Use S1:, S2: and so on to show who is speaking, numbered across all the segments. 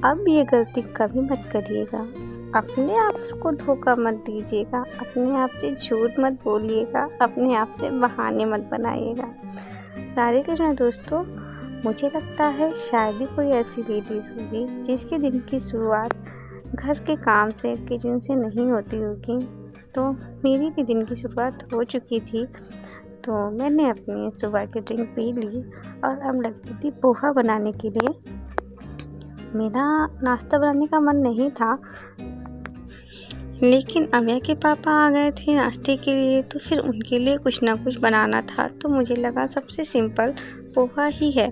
S1: अब ये गलती कभी मत करिएगा। अपने आप को धोखा मत दीजिएगा, अपने आप से झूठ मत बोलिएगा, अपने आप से बहाने मत बनाइएगा। राधे कृष्ण दोस्तों, मुझे लगता है शायद ही कोई ऐसी लेडीज़ होगी जिसके दिन की शुरुआत घर के काम से, किचन से नहीं होती होगी। तो मेरी भी दिन की शुरुआत हो चुकी थी, तो मैंने अपनी सुबह की ड्रिंक पी ली और अब लगती थी पोहा बनाने के लिए। मेरा नाश्ता बनाने का मन नहीं था, लेकिन अव्या के पापा आ गए थे नाश्ते के लिए, तो फिर उनके लिए कुछ ना कुछ बनाना था। तो मुझे लगा सबसे सिंपल पोहा ही है,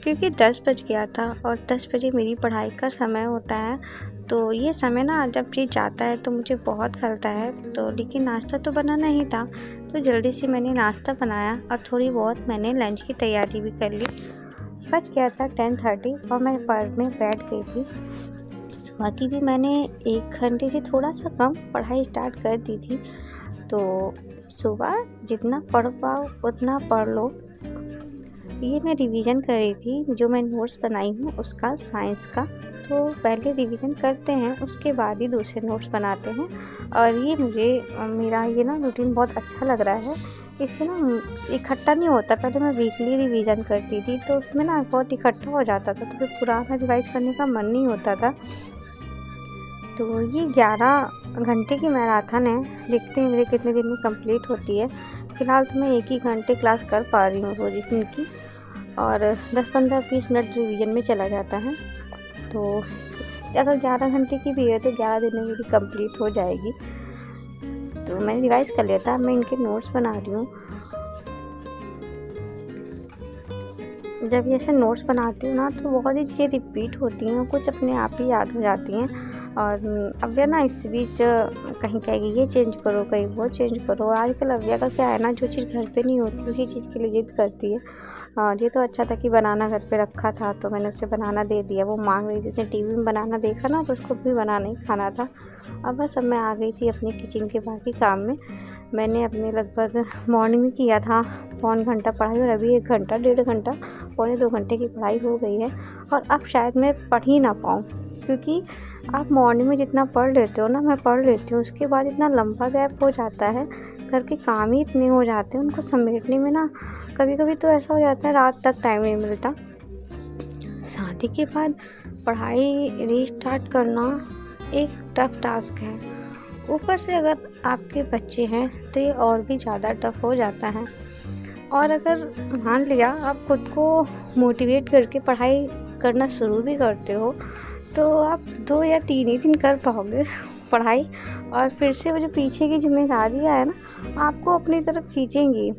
S1: क्योंकि 10 बज गया था और 10 बजे मेरी पढ़ाई का समय होता है। तो ये समय ना जब ये जाता है तो मुझे बहुत खलता है, तो लेकिन नाश्ता तो बनाना ही था। तो जल्दी से मैंने नाश्ता बनाया और थोड़ी बहुत मैंने लंच की तैयारी भी कर ली। बज गया था 10:30 और मैं पढ़ने बैठ गई थी। सुबह की भी मैंने 1 घंटे से थोड़ा सा कम पढ़ाई स्टार्ट कर दी थी। तो सुबह जितना पढ़ पाओ उतना पढ़ लो। ये मैं रिवीजन कर रही थी, जो मैं नोट्स बनाई हूँ उसका, साइंस का। तो पहले रिवीजन करते हैं, उसके बाद ही दूसरे नोट्स बनाते हैं। और ये मेरा ये ना रूटीन बहुत अच्छा लग रहा है। इससे ना इकट्ठा नहीं होता। पहले मैं वीकली रिवीजन करती थी तो उसमें ना बहुत इकट्ठा हो जाता था, तो फिर पुराना रिवाइज करने का मन नहीं होता था। तो ये 11 घंटे की मैराथन है, देखते हैं मेरे कितने दिन में कंप्लीट होती है। फ़िलहाल तो मैं 1 ही घंटे क्लास कर पा रही हूँ रोज़ की, और 10-15-20 मिनट रिवीजन में चला जाता है। तो अगर 11 घंटे की भी है तो 11 दिन में मेरी कंप्लीट हो जाएगी। तो मैंने रिवाइज़ कर लिया था, मैं इनके नोट्स बना रही हूँ। जब ऐसे नोट्स बनाती हूँ ना तो बहुत सी चीज़ें रिपीट होती हैं, कुछ अपने आप ही याद हो जाती हैं। और अव्या ना इस बीच कहीं कहेगी ये चेंज करो, कहीं वो चेंज करो। आजकल अव्या का क्या है ना, जो चीज़ घर पे नहीं होती उसी चीज़ के लिए जिद करती है। और ये तो अच्छा था कि बनाना घर पे रखा था तो मैंने उसे बनाना दे दिया। वो मांग रही थी, उसने टीवी में बनाना देखा ना तो उसको भी बनाना ही खाना था। अब बस अब मैं आ गई थी अपने किचन के बाकी काम में। मैंने अपने लगभग मॉर्निंग में किया था 1 घंटा पढ़ाई, और अभी 1 घंटा 1.5 घंटा, 1.25-2 घंटे की पढ़ाई हो गई है। और अब शायद मैं पढ़ ही ना पाऊँ, क्योंकि आप मॉर्निंग में जितना पढ़ लेते हो ना, मैं पढ़ लेती हूँ, उसके बाद इतना लंबा गैप हो जाता है। घर के काम ही इतने हो जाते हैं, उनको समेटने में ना कभी कभी तो ऐसा हो जाता है रात तक टाइम नहीं मिलता। शादी के बाद पढ़ाई रीस्टार्ट करना एक टफ़ टास्क है। ऊपर से अगर आपके बच्चे हैं तो ये और भी ज़्यादा टफ़ हो जाता है। और अगर मान लिया आप खुद को मोटिवेट करके पढ़ाई करना शुरू भी करते हो तो आप 2 या 3 ही दिन कर पाओगे पढ़ाई, और फिर से वो जो पीछे की जिम्मेदारियाँ है ना आपको अपनी तरफ खींचेंगी।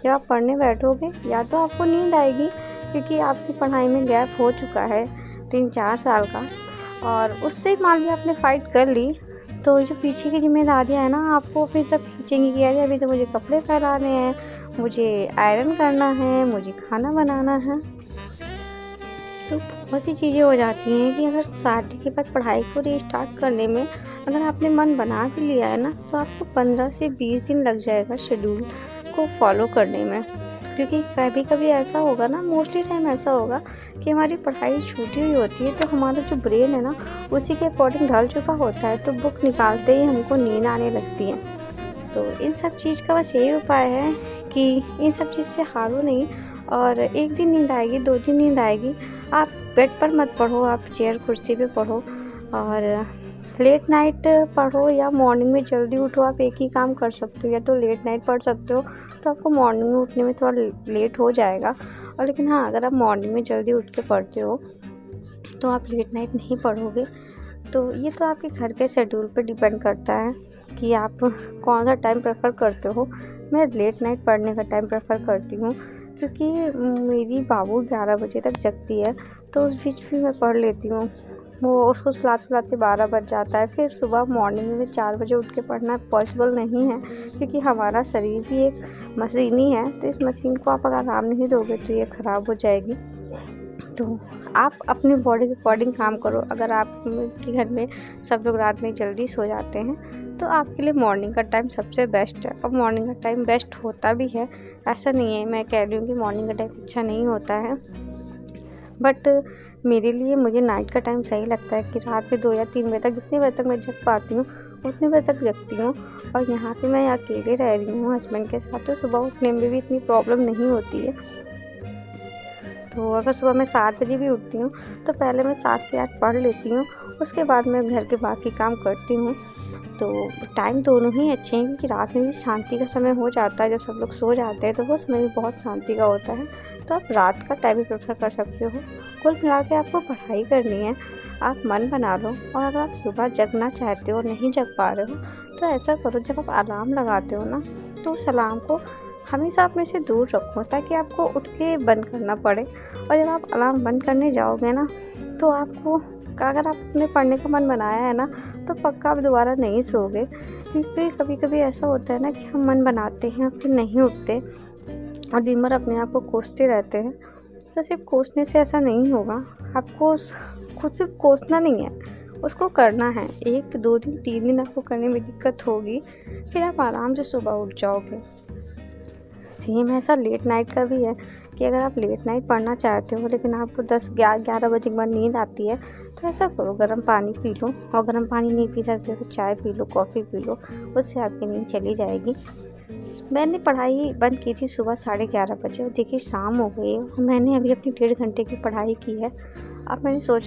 S1: जब आप पढ़ने बैठोगे या तो आपको नींद आएगी, क्योंकि आपकी पढ़ाई में गैप हो चुका है 3-4 साल का, और उससे मान लिया आपने फ़ाइट कर ली, तो जो पीछे की जिम्मेदारियाँ हैं ना आपको अपनी तरफ खींचेंगी कि अरे अभी तो मुझे कपड़े फैलाने हैं, मुझे आयरन करना है, मुझे खाना बनाना है। तो बहुत सी चीज़ें हो जाती हैं कि अगर शादी के बाद पढ़ाई को रीस्टार्ट करने में अगर आपने मन बना भी लिया है ना तो आपको 15 से 20 दिन लग जाएगा शेड्यूल को फॉलो करने में। क्योंकि कभी कभी ऐसा होगा ना, मोस्टली टाइम ऐसा होगा कि हमारी पढ़ाई छूटी हुई होती है, तो हमारा जो ब्रेन है ना उसी के अकॉर्डिंग ढल चुका होता है, तो बुक निकालते ही हमको नींद आने लगती है। तो इन सब चीज़ का बस यही उपाय है कि इन सब चीज़ से हारो नहीं। और 1 दिन नींद आएगी, 2 दिन नींद आएगी, आप बेड पर मत पढ़ो, आप चेयर कुर्सी पे पढ़ो। और लेट नाइट पढ़ो या मॉर्निंग में जल्दी उठो, आप एक ही काम कर सकते हो, या तो लेट नाइट पढ़ सकते हो तो आपको मॉर्निंग में उठने में थोड़ा लेट हो जाएगा। और लेकिन हाँ, अगर आप मॉर्निंग में जल्दी उठ के पढ़ते हो तो आप लेट नाइट नहीं पढ़ोगे। तो ये तो आपके घर के शेड्यूल पे डिपेंड करता है कि आप कौन सा टाइम प्रेफर करते हो। मैं लेट नाइट पढ़ने का टाइम प्रेफर करती हूँ, क्योंकि मेरी बाबू 11 बजे तक जगती है, तो उस बीच भी मैं पढ़ लेती हूँ। वो उसको सुलाते 12 बज जाता है। फिर सुबह मॉर्निंग में 4 बजे उठ के पढ़ना पॉसिबल नहीं है, क्योंकि हमारा शरीर भी एक मशीन ही है, तो इस मशीन को आप अगर आराम नहीं दोगे तो ये ख़राब हो जाएगी। तो आप अपनी बॉडी के अकॉर्डिंग काम करो। अगर आपके घर में सब लोग रात में जल्दी सो जाते हैं तो आपके लिए मॉर्निंग का टाइम सबसे बेस्ट है, और मॉर्निंग का टाइम बेस्ट होता भी है। ऐसा नहीं है मैं कह रही हूँ कि मॉर्निंग का टाइम अच्छा नहीं होता है। बट मेरे लिए मुझे नाइट का टाइम सही लगता है कि रात में 2 या 3 बजे तक, जितने बजे तक मैं जग पाती हूँ उतने बजे तक जगती हूँ। और यहाँ पे मैं अकेले रह रही हूँ हस्बैंड के साथ, तो सुबह उठने में भी इतनी प्रॉब्लम नहीं होती है। तो अगर सुबह मैं 7 बजे भी उठती हूँ तो पहले मैं 7 से 8 पढ़ लेती हूँ, उसके बाद मैं घर के बाकी काम करती हूँ। तो टाइम दोनों ही अच्छे हैं, क्योंकि रात में भी शांति का समय हो जाता है, जब सब लोग सो जाते हैं तो वो समय भी बहुत शांति का होता है। तो आप रात का टाइम भी प्रेफर कर सकते हो। कुल मिला के आपको पढ़ाई करनी है, आप मन बना लो। और अगर आप सुबह जगना चाहते हो, नहीं जग पा रहे हो, तो ऐसा करो, जब आप अलार्म लगाते हो ना, तो उस अलार्म को हमेशा अपने से दूर रखो, ताकि आपको उठ के बंद करना पड़े। और जब आप अलार्म बंद करने जाओगे ना, तो आपको, अगर आपने पढ़ने का मन बनाया है ना, तो पक्का आप दोबारा नहीं सोओगे। क्योंकि कभी कभी ऐसा होता है ना कि हम मन बनाते हैं फिर नहीं उठते और दिन भर अपने आप को कोसते रहते हैं। तो सिर्फ कोसने से ऐसा नहीं होगा, आपको खुद सिर्फ कोसना नहीं है, उसको करना है। 1, 2 दिन, 3 दिन आपको करने में दिक्कत होगी, फिर आप आराम से सुबह उठ जाओगे। सेम ऐसा लेट नाइट का भी है कि अगर आप लेट नाइट पढ़ना चाहते हो लेकिन आपको 10-11 बजे के बाद नींद आती है, तो ऐसा करो, गर्म पानी पी लो। और गर्म पानी नहीं पी सकते तो चाय P low, coffee P low, उससे आपकी नींद चली जाएगी। मैंने पढ़ाई बंद की थी सुबह 11:30 बजे, और देखिए शाम हो गई है और मैंने अभी अपनी 1.5 घंटे की पढ़ाई की है। अब मैंने सोचा